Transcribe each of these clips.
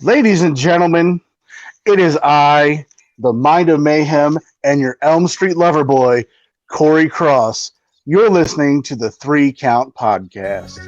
Ladies and gentlemen, it is I, the Mind of Mayhem, and your Elm Street lover boy, Kory Cross. You're listening to the Three Count Podcast.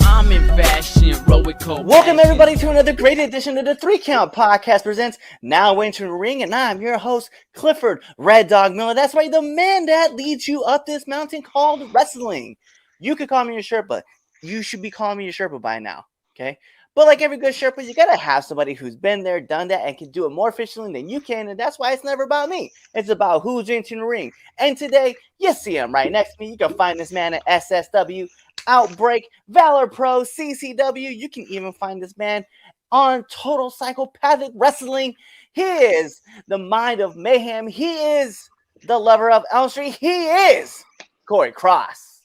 I'm in fashion, heroic cold. Welcome everybody to another great edition of the Three Count Podcast presents Now Entering the Ring, and I'm your host, Clifford Red Dog Miller. That's right, the man that leads you up this mountain called wrestling. You could call me your Sherpa. You should be calling me your Sherpa by now, okay? But like every good Sherpa, you gotta have somebody who's been there, done that, and can do it more efficiently than you can, and that's why it's never about me. It's about who's entering the ring. And today, you see him right next to me. You can find this man at SSW, Outbreak, Valor Pro, CCW. You can even find this man on Total Psychopathic Wrestling. He is the Mind of Mayhem. He is the lover of Elm Street. He is Kory Cross.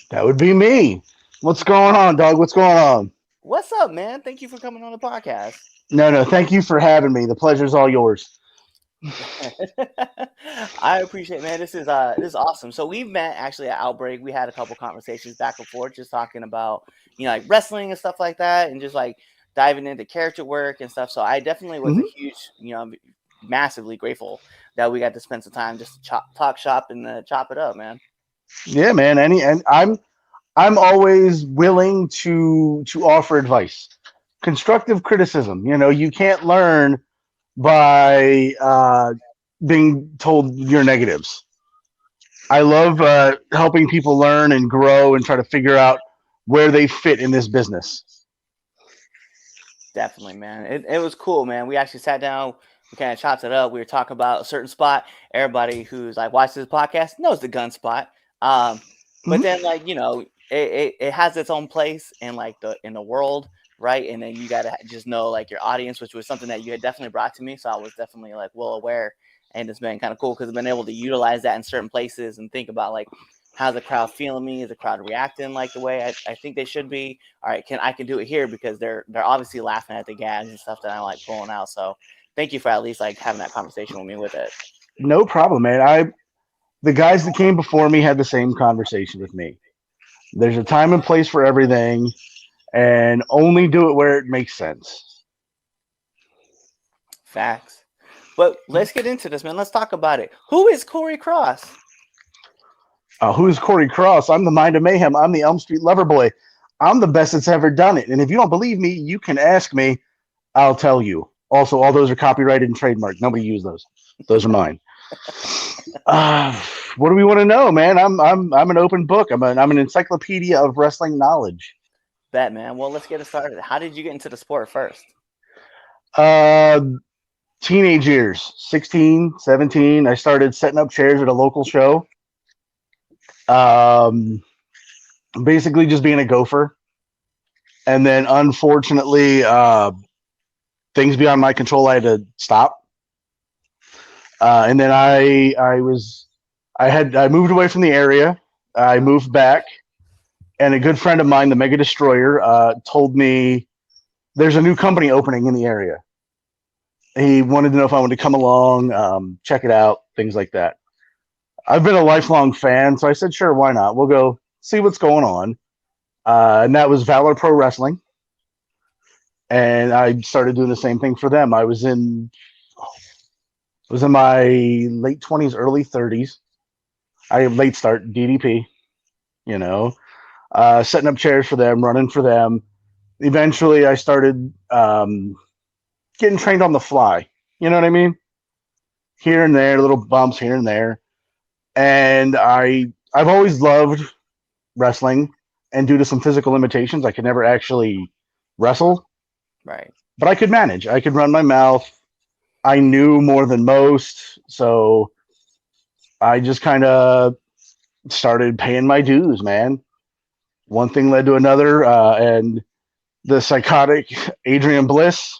That would be me. What's going on, dog? What's going on? What's up, man? Thank you for coming on the podcast. No, thank you for having me. The pleasure's all yours. I appreciate it, man. This is awesome. So we've met actually at Outbreak. We had a couple conversations back and forth, just talking about like wrestling and stuff like that, and just like diving into character work and stuff. So I definitely was a huge, massively grateful that we got to spend some time just to talk shop and chop it up, man. Yeah, man. And I'm always willing to offer advice, constructive criticism. You can't learn by being told your negatives. I love helping people learn and grow and try to figure out where they fit in this business. Definitely, man. It was cool, man. We actually sat down, we kind of chopped it up. We were talking about a certain spot. Everybody who's like watches this podcast knows the gun spot. But then it has its own place in in the world, right? And then you gotta just know like your audience, which was something that you had definitely brought to me. So I was definitely like well aware, and it's been kind of cool because I've been able to utilize that in certain places and think about like how's the crowd feeling me? Is the crowd reacting like the way I think they should be? All right, I can do it here because they're obviously laughing at the gags and stuff that I like pulling out. So thank you for at least like having that conversation with me with it. No problem, man. The guys that came before me had the same conversation with me. There's a time and place for everything, and only do it where it makes sense. Facts. But let's get into this, man. Let's talk about it. Who is Kory Cross? Who is Kory Cross? I'm the Mind of Mayhem. I'm the Elm Street lover boy. I'm the best that's ever done it. And if you don't believe me, you can ask me. I'll tell you. Also, all those are copyrighted and trademarked. Nobody used those. Those are mine. What do we want to know, man? I'm an open book. I'm an encyclopedia of wrestling knowledge. Bet, man. Well, let's get it started. How did you get into the sport first? Teenage years, 16, 17. I started setting up chairs at a local show. Basically just being a gopher. And then unfortunately, things beyond my control, I had to stop. And then I moved away from the area. I moved back, and a good friend of mine, the Mega Destroyer, told me there's a new company opening in the area. He wanted to know if I wanted to come along, check it out, things like that. I've been a lifelong fan, so I said, sure, why not? We'll go see what's going on. And that was Valor Pro Wrestling. And I started doing the same thing for them. I was in my late 20s, early 30s. I late start DDP, setting up chairs for them, running for them. Eventually, I started getting trained on the fly. You know what I mean? Here and there, little bumps here and there. And I've always loved wrestling, and due to some physical limitations, I could never actually wrestle. Right. But I could manage. I could run my mouth. I knew more than most, so I just kind of started paying my dues, man. One thing led to another, and the psychotic Adrian Bliss,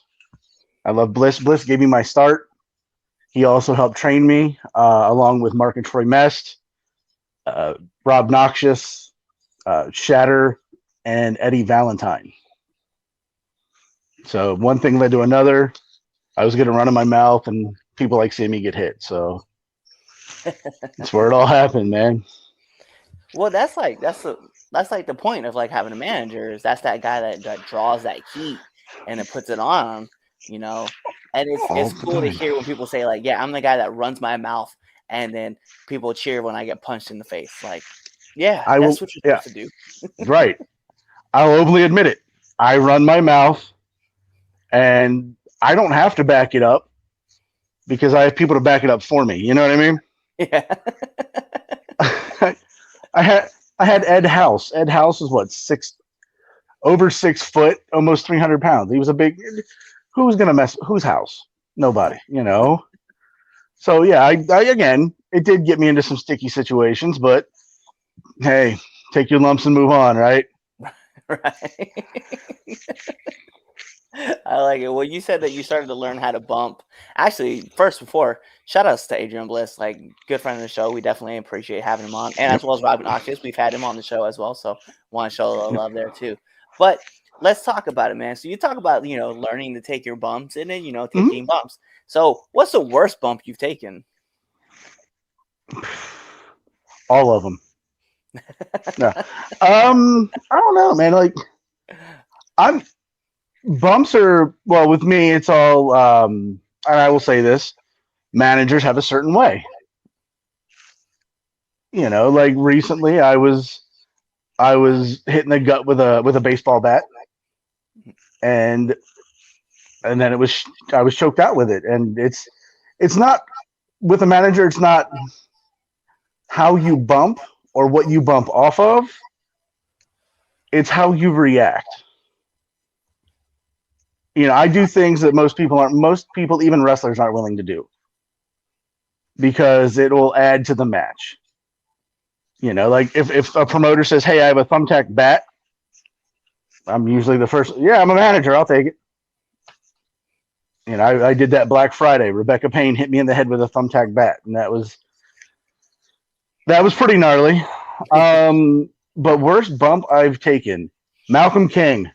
I love Bliss. Bliss gave me my start. He also helped train me, along with Mark and Troy Mest, Rob Noxious, Shatter, and Eddie Valentine. So one thing led to another. I was getting run in my mouth, and people like seeing me get hit. So That's where it all happened, man. Well, that's like the point of like having a manager is that's that guy that draws that heat and then puts it on, you know. And All it's the cool to time. hear when people say like, yeah, I'm the guy that runs my mouth, and then people cheer when I get punched in the face. Like, yeah, I that's will. what you're Yeah, supposed to do. right. I'll openly admit it. I run my mouth, and I don't have to back it up because I have people to back it up for me. You know what I mean? Yeah. I had I had Ed House. Ed House is what over 6 foot, almost 300 pounds. He was a big. Who's gonna mess? Whose house? Nobody. You know. So yeah, I again, it did get me into some sticky situations, but hey, take your lumps and move on, right? Right. I like it. Well, you said that you started to learn how to bump. Actually, first before, shout outs to Adrian Bliss, like good friend of the show. We definitely appreciate having him on. And Yep. as well as Robin Oshis. We've had him on the show as well. So want to show a little love there too. But let's talk about it, man. So you talk about, learning to take your bumps and then, Mhm. taking bumps. So what's the worst bump you've taken? All of them. No. I don't know, man. Like I'm bumps are well with me. It's all. And I will say this: managers have a certain way. Like recently, I was hitting the gut with a baseball bat, and and then I was choked out with it, and it's not with a manager. It's not how you bump or what you bump off of. It's how you react. I do things that most people, even wrestlers, aren't willing to do because it will add to the match. Like if a promoter says, "Hey, I have a thumbtack bat," I'm usually the first. Yeah, I'm a manager. I'll take it. I did that Black Friday. Rebecca Payne hit me in the head with a thumbtack bat, and that was pretty gnarly. But worst bump I've taken, Malcolm King.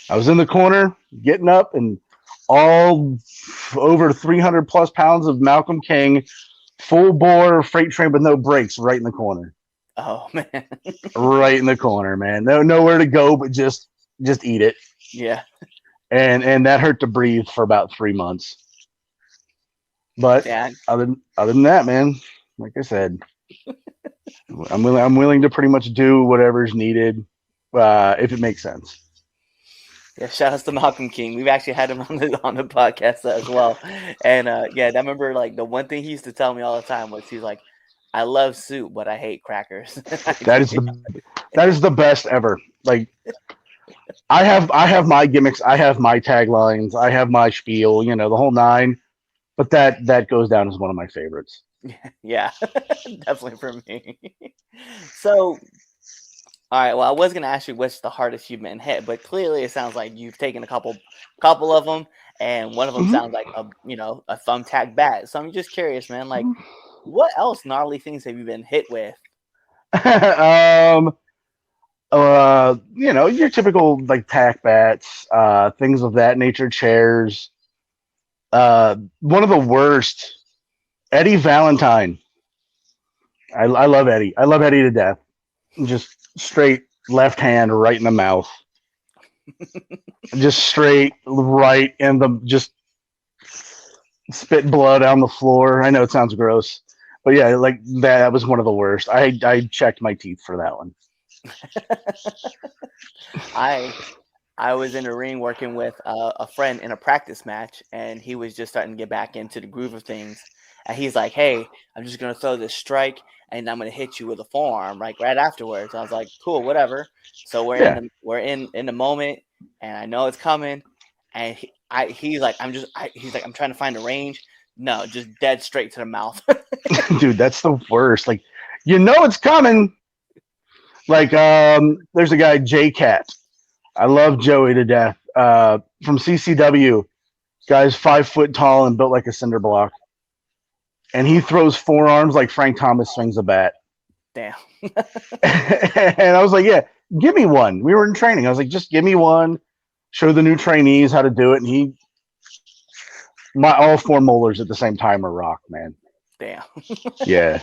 I was in the corner, getting up, and all over 300 plus pounds of Malcolm King, full bore freight train with no brakes, right in the corner. Oh man. Right in the corner, man. Nowhere to go but just eat it. Yeah. And that hurt to breathe for about 3 months. But Yeah. other than that, man, like I said, I'm willing to pretty much do whatever's needed if it makes sense. Yeah, shout outs to Malcolm King. We've actually had him on the podcast as well. And yeah, I remember like the one thing he used to tell me all the time was he's like, I love soup, but I hate crackers. That is the best ever. Like I have my gimmicks, I have my taglines, I have my spiel, the whole nine. But that goes down as one of my favorites. Yeah, definitely for me. So, all right. Well, I was gonna ask you what's the hardest you've been hit, but clearly it sounds like you've taken a couple of them, and one of them Mhm. sounds like a thumbtack bat. So I'm just curious, man. Like, what else gnarly things have you been hit with? Your typical like tack bats, things of that nature, chairs. One of the worst, Eddie Valentine. I love Eddie. I love Eddie to death. Just straight left hand right in the mouth. Just straight right in just spit blood on the floor. I know it sounds gross, but yeah, like that was one of the worst. I checked my teeth for that one. I was in a ring working with a friend in a practice match, and he was just starting to get back into the groove of things. And he's like, "Hey, I'm just gonna throw this strike, and I'm gonna hit you with a forearm like right afterwards." I was like, "Cool, whatever." So Yeah, we're in the moment, and I know it's coming. And he's like, I'm trying to find a range. No, just dead straight to the mouth. dude, that's the worst. Like, it's coming. Like, there's a guy, J Cat. I love Joey to death. From CCW, guy's 5 foot tall and built like a cinder block, and he throws forearms like Frank Thomas swings a bat. Damn. And I was like, "Yeah, give me one." We were in training. I was like, "Just give me one." Show the new trainees how to do it, and my all four molars at the same time are rocked, man. Damn. Yeah.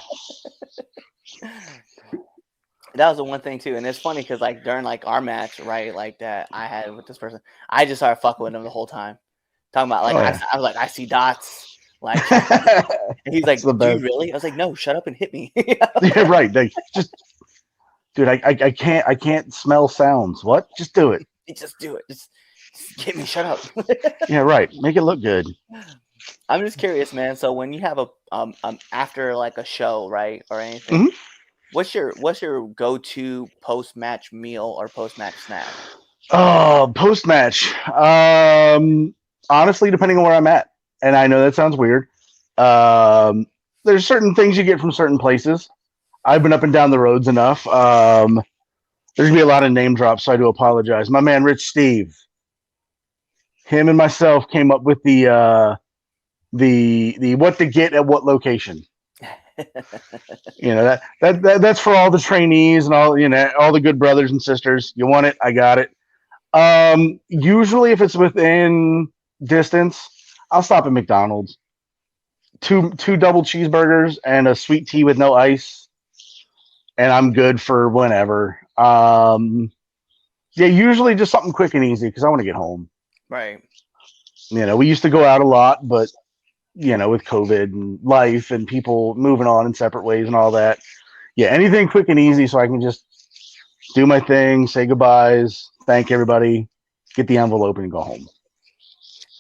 That was the one thing too, and it's funny because like during like our match, right, like that I had with this person, I just started fucking with him the whole time, talking about like Oh, yeah. I was like I see dots, like, and he's like, It's the "Do you best. really?" I was like, "No, shut up and hit me." Yeah, right. Like, just, dude, I can't smell sounds. What? Just do it. Just do it. Just hit me. Shut up. Yeah, right. Make it look good. I'm just curious, man. So when you have a after like a show, right, or anything, Mhm. what's your go-to post-match meal or post-match snack? Oh, post match. Honestly, depending on where I'm at, and I know that sounds weird. Um, there's certain things you get from certain places. I've been up and down the roads enough. There's gonna be a lot of name drops, so I do apologize. My man, Rich Steve, him and myself came up with the what to get at what location. You know that's for all the trainees and all all the good brothers and sisters. You want it? I got it. Usually if it's within distance, I'll stop at McDonald's. Two double cheeseburgers and a sweet tea with no ice, and I'm good for whenever. Yeah, usually just something quick and easy because I want to get home. Right. We used to go out a lot, but with COVID and life and people moving on in separate ways and all that. Yeah, anything quick and easy so I can just do my thing, say goodbyes, thank everybody, get the envelope, and go home.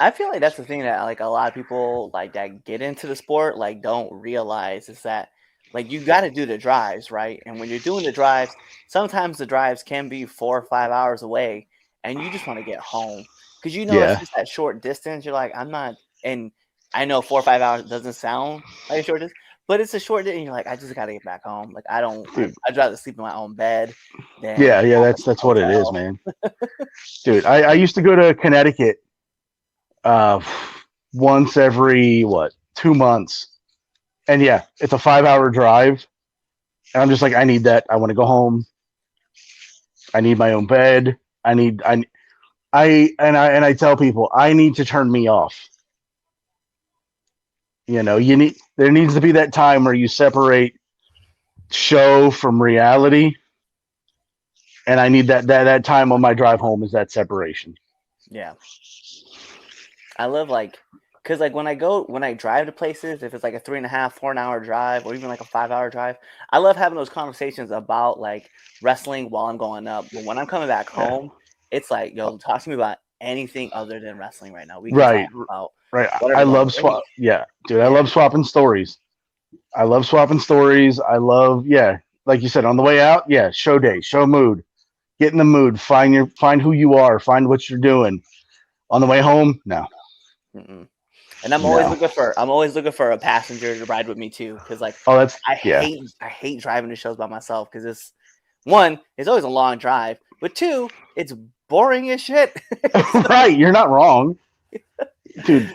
I feel like that's the thing that like a lot of people like that get into the sport like don't realize is that like you got to do the drives, right? And when you're doing the drives, sometimes the drives can be 4 or 5 hours away, and you just want to get home because it's Yeah, just that short distance. You're like, I'm not, and I know 4 or 5 hours doesn't sound like a short distance, but it's a short distance. And you're like, I just got to get back home. Like I don't, dude. I'd rather sleep in my own bed than Yeah, have that's a what it is, hotel. man. Dude, I used to go to Connecticut uh, once every 2 months, and yeah, it's a 5 hour drive, and I'm just like, I need that. I want to go home. I need my own bed. I tell people I need to turn me off. There needs to be that time where you separate show from reality, and I need that time on my drive home is that separation. Yeah. I love because like when I drive to places, if it's like a 3.5, 4 hour drive, or even like a 5 hour drive, I love having those conversations about like wrestling while I'm going up. But when I'm coming back Yeah. home, it's like, yo, talk to me about anything other than wrestling right now. We can Right, talk about right. I whatever's on love the week. swap. Yeah, dude, I Yeah. love swapping stories. I love swapping stories. I love, yeah, like you said, on the way out, yeah, show day, show mood, get in the mood, find who you are, find what you're doing. On the way home, no, Mm-mm. And I'm no. always looking for a passenger to ride with me too, because like Oh, that's I yeah, hate driving to shows by myself because it's always a long drive, but two, it's boring as shit. right. You're not wrong, dude.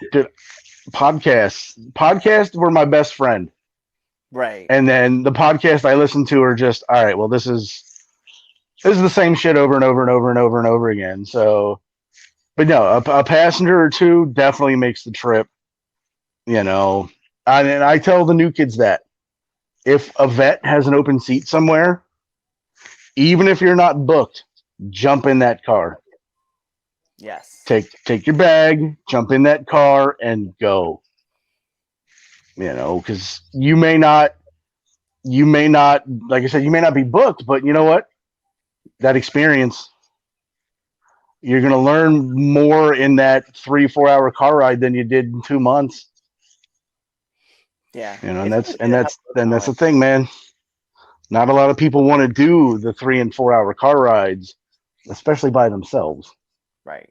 Podcasts were my best friend, Right. and then the podcasts I listen to are just all right. Well, this is the same shit over and over and over and over and over again. So, but no, a passenger or two definitely makes the trip. And I tell the new kids that if a vet has an open seat somewhere, even if you're not booked, jump in that car. Yes. Take your bag, jump in that car, and go. Because you may not, like I said, you may not be booked, but you know what? That experience, you're going to learn more in that 3 4 hour car ride than you did in 2 months. Yeah. And It's that's good to and have that's those then that's the moments. thing, man. Not a lot of people want to do the 3 and 4 hour car rides, especially by themselves. Right.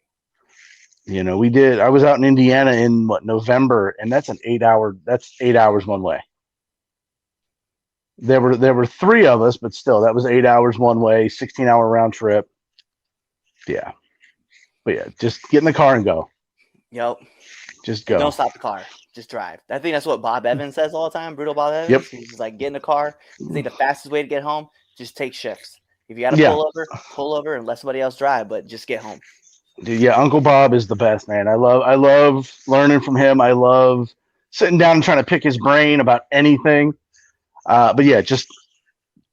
We did. I was out in Indiana in November, and that's an 8 hour. That's 8 hours one way. There were three of us, but still, that was 8 hours one way, 16 hour round trip. Yeah, but yeah, just get in the car and go. Yep. Just And go. don't stop the car. Just drive. I think that's what Bob Evans says all the time. Brutal Bob Yep. Evans. He's just like, get in the car. He's like, the fastest way to get home, just take shifts. If you got to Yeah, pull over and let somebody else drive, but just get home. dude, yeah. Uncle Bob is the best, man. I love learning from him. I love sitting down and trying to pick his brain about anything. But yeah, just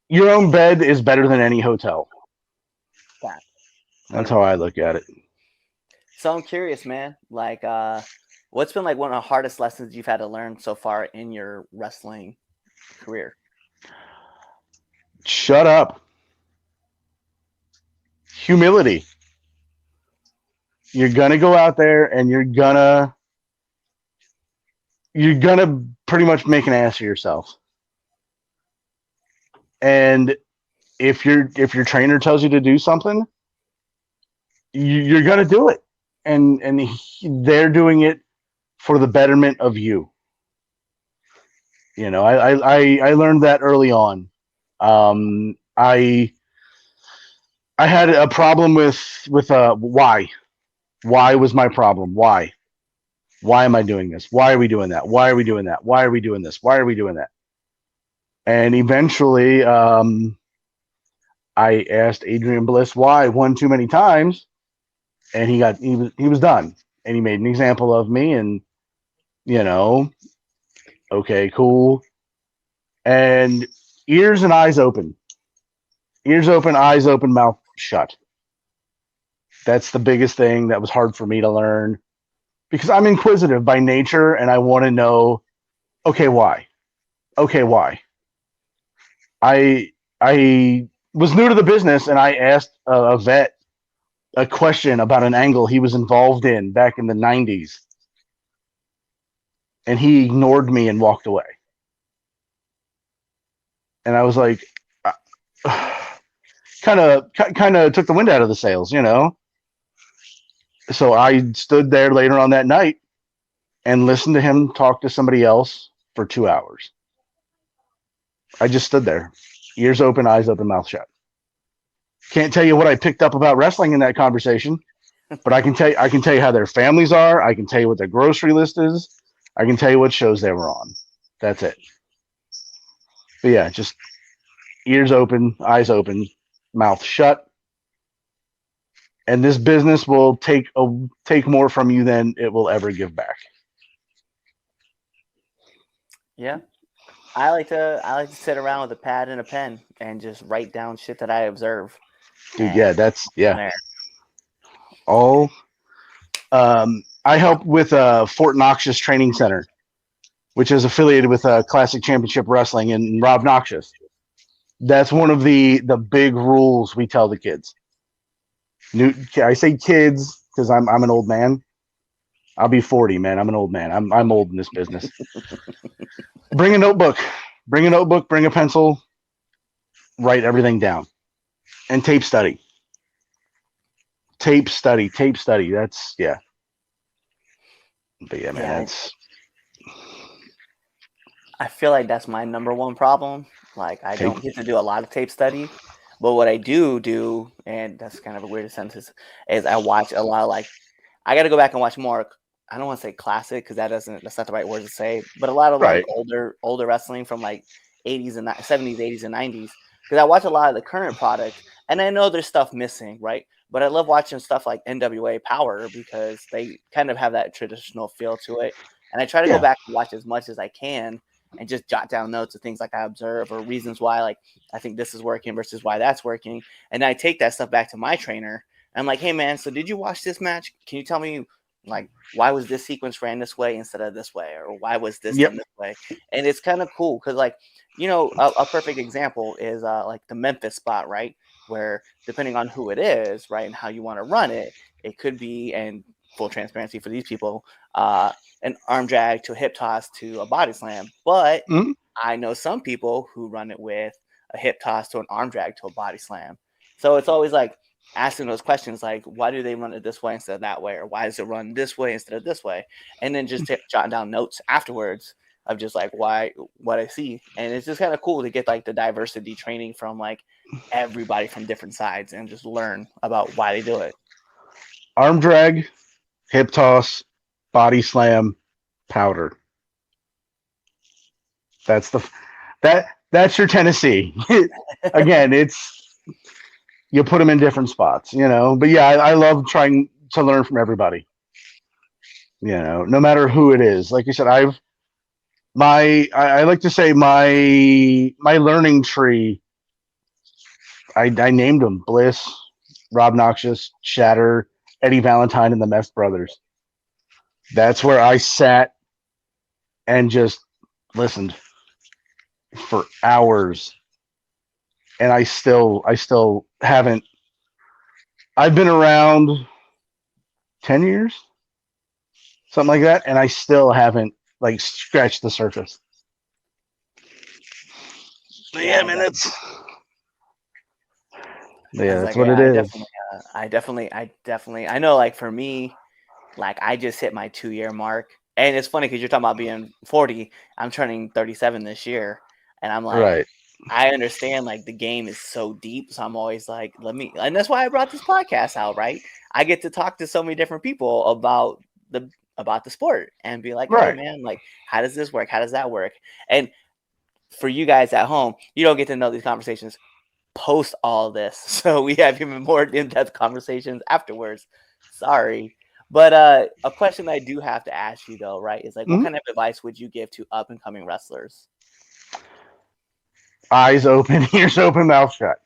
your own bed is better than any hotel. Fact. That's how I look at it. So I'm curious, man. Like, what's been like one of the hardest lessons you've had to learn so far in your wrestling career? Shut up. Humility. You're gonna go out there and you're gonna pretty much make an ass of yourself. And if your trainer tells you to do something, you're gonna do it, and they're doing it for the betterment of you. You know, I learned that early on. I had a problem with why. Why was my problem? Why? Why am I doing this? Why are we doing that? Why are we doing that? Why are we doing this? Why are we doing that? And eventually, I asked Adrian Bliss why one too many times, and he was done, and he made an example of me, and you know, okay, cool, and ears and eyes open, eyes open, mouth shut. That's the biggest thing that was hard for me to learn, because I'm inquisitive by nature, and I want to know, okay, why? Okay, why? I was new to the business, and I asked a vet a question about an angle he was involved in back in the 90s, and he ignored me and walked away. And I was like, kind of took the wind out of the sails, you know. So I stood there later on that night and listened to him talk to somebody else for 2 hours. I just stood there, ears open, eyes open, mouth shut. Can't tell you what I picked up about wrestling in that conversation, but I can tell you how their families are. I can tell you what their grocery list is. I can tell you what shows they were on. That's it. But yeah, just ears open, eyes open, mouth shut. And this business will take more from you than it will ever give back. Yeah. I like to sit around with a pad and a pen and just write down shit that I observe. Dude, yeah, that's all. I help with Fort Noxious Training Center, which is affiliated with Classic Championship Wrestling and Rob Noxious. That's one of the big rules we tell the kids. I say kids because I'm an old man. I'll be 40, man. I'm an old man. I'm old in this business. Bring a notebook. Bring a pencil. Write everything down. And tape study. That's yeah. But yeah, man, that's. I feel like that's my number one problem. Like, I don't get to do a lot of tape study, but what I do, and that's kind of a weird sentence, is I watch a lot of, like, I got to go back and watch more. I don't want to say classic because that's not the right word to say, but a lot of like older wrestling from like 80s and 70s, 80s, and 90s. Because I watch a lot of the current product, and I know there's stuff missing, right? But I love watching stuff like NWA Power because they kind of have that traditional feel to it. And I try to go back and watch as much as I can and just jot down notes of things like I observe or reasons why, like, I think this is working versus why that's working. And I take that stuff back to my trainer. And I'm like, hey, man, so did you watch this match? Can you tell me, like, why was this sequence ran this way instead of this way? Or why was this done this way? And it's kind of cool because, like, you know, a perfect example is like the Memphis spot, right? Where depending on who it is, right, and how you want to run it, it could be, and full transparency for these people, an arm drag to a hip toss to a body slam. But I know some people who run it with a hip toss to an arm drag to a body slam. So it's always like asking those questions, like, why do they run it this way instead of that way? Or why does it run this way instead of this way? And then just jot down notes afterwards of just like what I see. And it's just kind of cool to get like the diversity training from like everybody from different sides and just learn about why they do it. Arm drag, hip toss, body slam, powder. That's your Tennessee. Again, it's you put them in different spots, you know. But yeah, I love trying to learn from everybody. You know, no matter who it is. Like you said, I like to say my learning tree. I named them Bliss, Rob Noxious, Shatter, Eddie Valentine, and the Meth Brothers. That's where I sat and just listened for hours, and I still haven't. I've been around 10 years, something like that, and I still haven't like scratched the surface. But yeah, man, It's that's like, what yeah, it is. I definitely, I know, like for me, like I just hit my 2 year mark, and it's funny because you're talking about being 40. I'm turning 37 this year, and I'm like, Right. I understand like the game is so deep, so I'm always like, let me, and that's why I brought this podcast out, right? I get to talk to so many different people about the sport and be like, hey Right. man, like how does this work? How does that work? And for you guys at home, you don't get to know these conversations post all this. So we have even more in-depth conversations afterwards. Sorry. But a question I do have to ask you though, right, is like what Mhm. kind of advice would you give to up and coming wrestlers? Eyes open, ears open, mouth shut.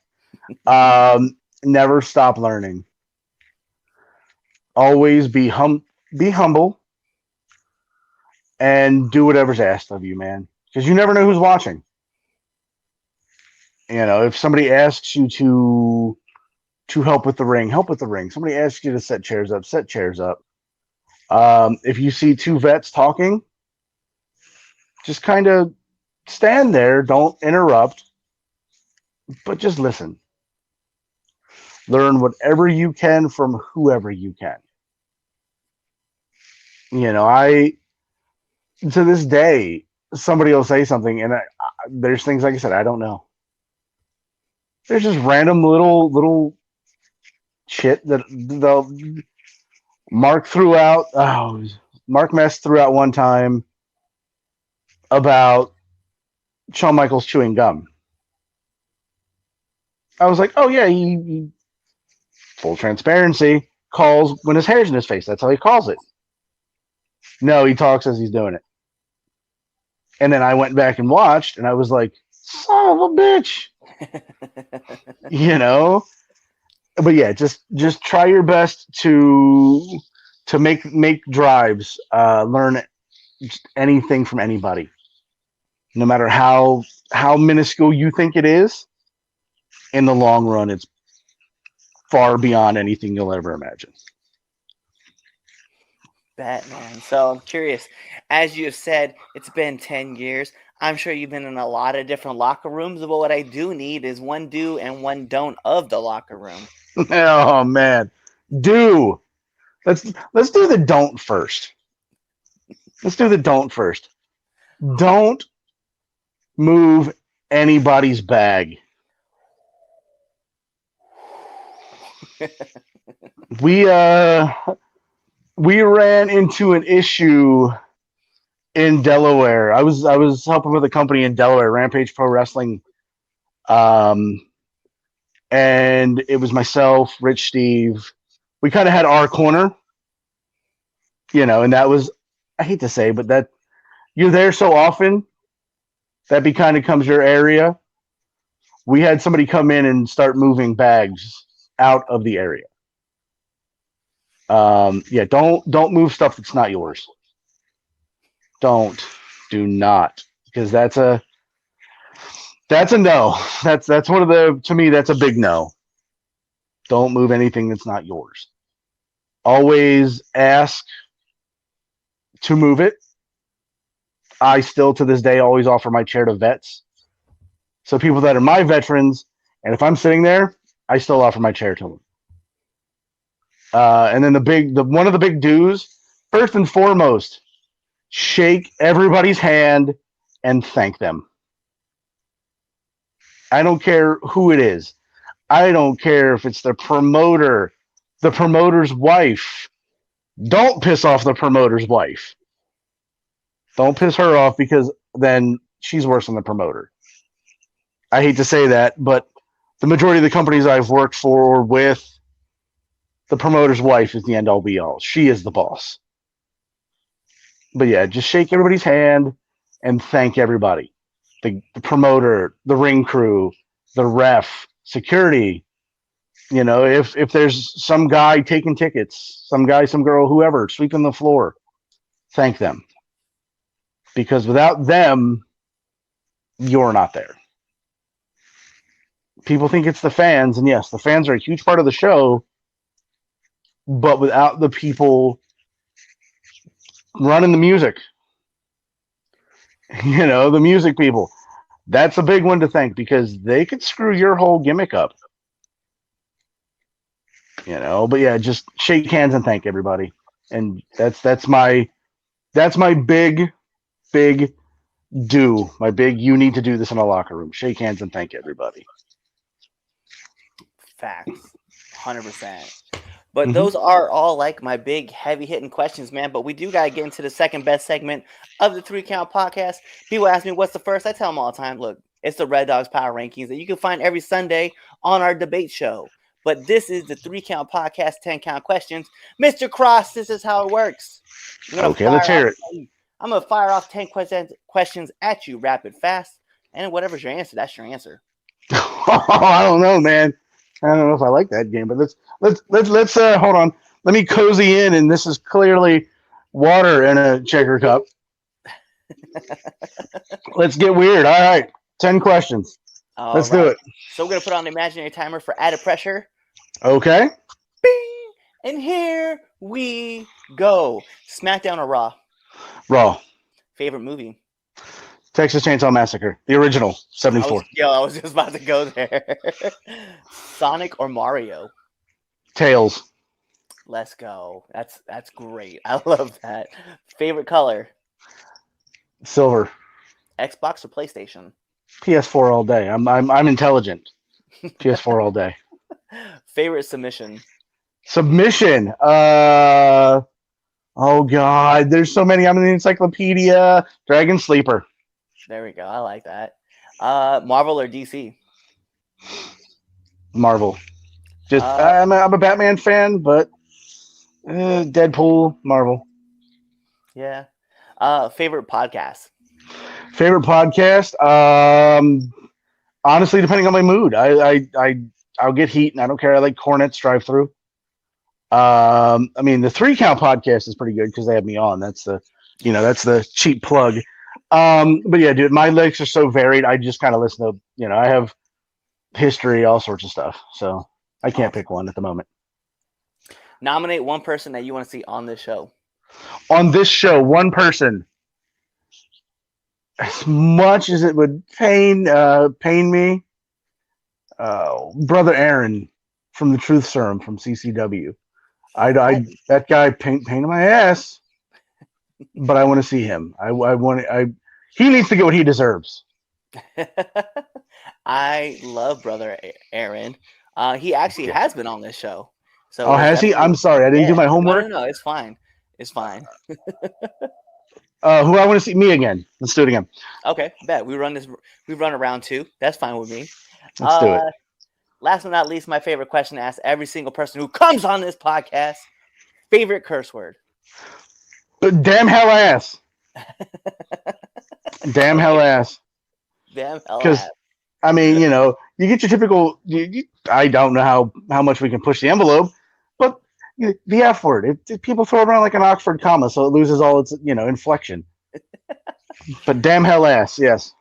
Never stop learning. Always be humble, and do whatever's asked of you, man. Because you never know who's watching. If somebody asks you to help with the ring, help with the ring. Somebody asks you to set chairs up, set chairs up. If you see two vets talking, just kind of stand there. Don't interrupt, but just listen. Learn whatever you can from whoever you can. I to this day somebody will say something, and there's things like I said I don't know. There's just random little shit that they'll Mark threw out. Oh, Mark Mess threw out one time about Shawn Michaels chewing gum. I was like, oh yeah, he full transparency calls when his hair's in his face. That's how he calls it. No, he talks as he's doing it. And then I went back and watched, and I was like, son of a bitch, you know. But yeah, just try your best to make drives. Learn anything from anybody, no matter how minuscule you think it is. In the long run, it's far beyond anything you'll ever imagine. Batman. So I'm curious, as you have said, it's been 10 years. I'm sure you've been in a lot of different locker rooms, but what I do need is one do and one don't of the locker room. Oh man, do let's do the don't first. Let's do the don't first. Don't move anybody's bag. We we ran into an issue in Delaware. I was helping with a company in Delaware, Rampage Pro Wrestling, um, and it was myself, Rich, Steve. We kind of had our corner, and that was, I hate to say, but that you're there so often that kind of becomes your area. We had somebody come in and start moving bags out of the area. Yeah, don't move stuff that's not yours. Do not, because that's a no. That's one of the to me that's a big no. Don't move anything that's not yours. Always ask to move it. I still to this day always offer my chair to vets. So people that are my veterans, and if I'm sitting there, I still offer my chair to them. And then the one of the big do's, first and foremost, shake everybody's hand and thank them. I don't care who it is. I don't care if it's the promoter, the promoter's wife. Don't piss off the promoter's wife. Don't piss her off, because then she's worse than the promoter. I hate to say that, but the majority of the companies I've worked for or with, the promoter's wife is the end all be all. She is the boss. But yeah, just shake everybody's hand and thank everybody. The promoter, the ring crew, the ref, security. You know, if there's some guy taking tickets, some guy, some girl, whoever, sweeping the floor, thank them. Because without them, you're not there. People think it's the fans, and yes, the fans are a huge part of the show, but without the people running the music, you know, the music people, that's a big one to thank because they could screw your whole gimmick up. You know, but yeah, just shake hands and thank everybody. And that's my big you need to do this in a locker room. Shake hands and thank everybody. Facts. 100%. But those are all like my big heavy hitting questions, man. But we do got to get into the second best segment of the 3 Count podcast. People ask me what's the first. I tell them all the time, look, it's the Red Dogs Power Rankings that you can find every Sunday on our debate show. But this is the 3 Count podcast, 10 count questions. Mr. Cross, this is how it works. Okay, let's hear it. I'm going to fire off 10 questions at you rapid fast. And whatever's your answer, that's your answer. I don't know, man. I don't know if I like that game, but let's hold on. Let me cozy in, and this is clearly water in a checker cup. Let's get weird. All right, 10 questions. Let's do it. So we're gonna put on the imaginary timer for added pressure. Okay. Bing! And here we go. SmackDown or Raw? Raw. Favorite movie? Texas Chainsaw Massacre, the original, 74. I was just about to go there. Sonic or Mario? Tails. Let's go. That's great. I love that. Favorite color? Silver. Xbox or PlayStation? PS4 all day. I'm intelligent. PS4 all day. Favorite submission? Submission. Oh God, there's so many. I'm in the encyclopedia. Dragon Sleeper. There we go. I like that. Marvel or DC? Marvel. Just I'm a Batman fan, but Deadpool, Marvel. Yeah. Favorite podcast? Favorite podcast? Honestly, depending on my mood, I'll get heat, and I don't care. I like Cornet's Drive Through. I mean, the 3 Count podcast is pretty good because they have me on. That's the cheap plug. But yeah, dude, my likes are so varied. I just kind of listen to, I have history, all sorts of stuff. So I can't pick one at the moment. Nominate one person that you want to see on this show. On this show, one person. As much as it would pain me, Brother Aaron from the Truth Serum from CCW. That guy painted my ass, but I want to see him. He needs to get what he deserves. I love Brother Aaron. He actually has been on this show. So has he? I'm sorry, I didn't do my homework. No, it's fine. It's fine. Who I want to see? Me again. Let's do it again. Okay, bet we run around 2. That's fine with me. Let's do it. Last but not least, my favorite question to ask every single person who comes on this podcast: favorite curse word? Damn hell ass. Damn hell ass. Damn hell ass. Because I mean, you get your typical. I don't know how much we can push the envelope, but the F word. People throw it around like an Oxford comma, so it loses all its inflection. But damn hell ass, yes.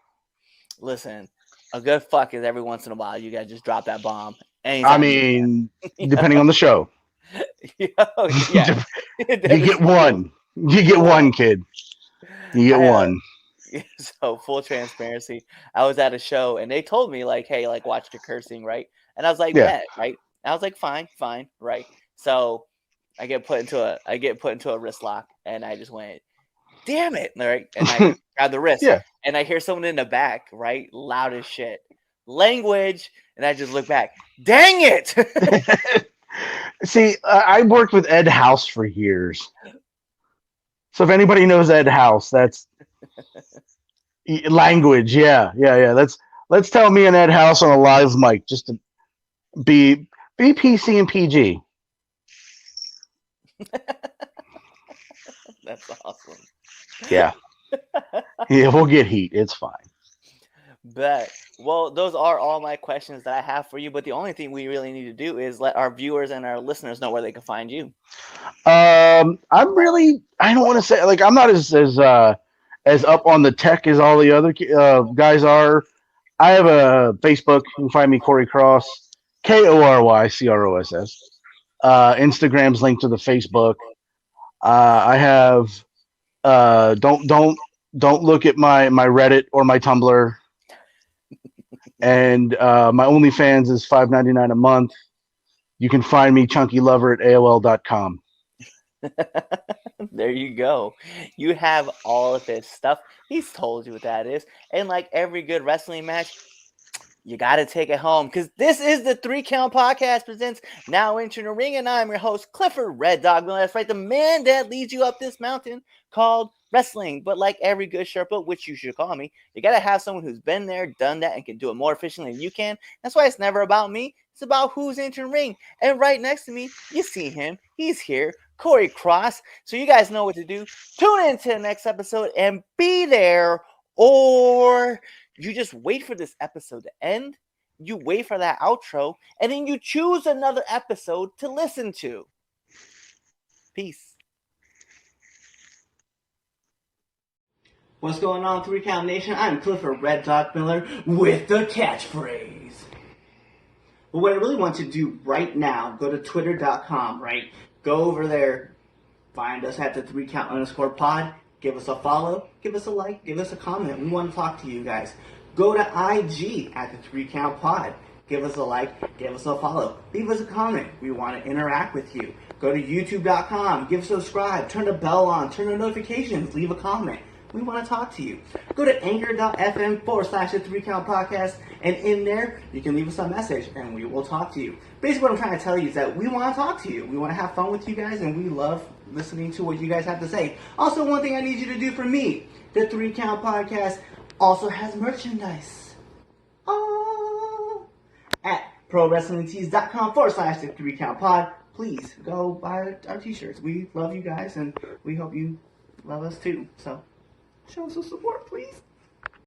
Listen, a good fuck is every once in a while. You gotta just drop that bomb. I mean, depending on the show. Yeah. You get one. You get one, kid. You get one. So full transparency, I was at a show and they told me like, hey, like watch the cursing, right? And I was like, bet, right? And I was like, fine, right? So I get put into a wrist lock and I just went, damn it, right? And I grabbed the wrist, and I hear someone in the back, right, loud as shit, language, and I just look back, dang it. See, I worked with Ed House for years. So if anybody knows Ed House, that's language. Yeah. Let's tell me and Ed House on a live mic just to be PC and PG. That's awesome. Yeah. Yeah, we'll get heat. It's fine. Bet. Well, those are all my questions that I have for you. But the only thing we really need to do is let our viewers and our listeners know where they can find you. I don't want to say, like, I'm not as up on the tech as all the other guys are. I have a Facebook. You can find me Kory Cross, KoryCross. Instagram's linked to the Facebook. I have don't look at my Reddit or my Tumblr. And my OnlyFans is $5.99 a month. You can find me Chunky Lover at AOL.com. There you go. You have all of his stuff. He's told you what that is. And like every good wrestling match, you got to take it home because this is the 3 Count Podcast presents Now Entering the Ring, and I'm your host, Clifford Red Dog Miller. That's right, the man that leads you up this mountain called wrestling. But like every good Sherpa, which you should call me, you got to have someone who's been there, done that, and can do it more efficiently than you can. That's why it's never about me. It's about who's entering the ring. And right next to me, you see him. He's here, Kory Cross. So you guys know what to do. Tune in to the next episode and be there, or you just wait for this episode to end, you wait for that outro, and then you choose another episode to listen to. Peace. What's going on, 3 Count Nation? I'm Clifford Red Dog Miller with the catchphrase. But what I really want to do right now, go to twitter.com, right? Go over there, find us at the 3count_pod. Give us a follow, give us a like, give us a comment. We want to talk to you guys. Go to IG at the 3 Count Pod. Give us a like, give us a follow, leave us a comment. We want to interact with you. Go to youtube.com, give a subscribe, turn the bell on, turn the notifications, leave a comment. We want to talk to you. Go to anchor.fm/the 3 Count Podcast, and in there, you can leave us a message, and we will talk to you. Basically, what I'm trying to tell you is that we want to talk to you. We want to have fun with you guys, and we love listening to what you guys have to say. Also, one thing I need you to do for me, the 3 Count Podcast also has merchandise. Oh, at prowrestlingtees.com/the 3 Count Pod. Please go buy our t-shirts. We love you guys, and we hope you love us too. So show us some support, please.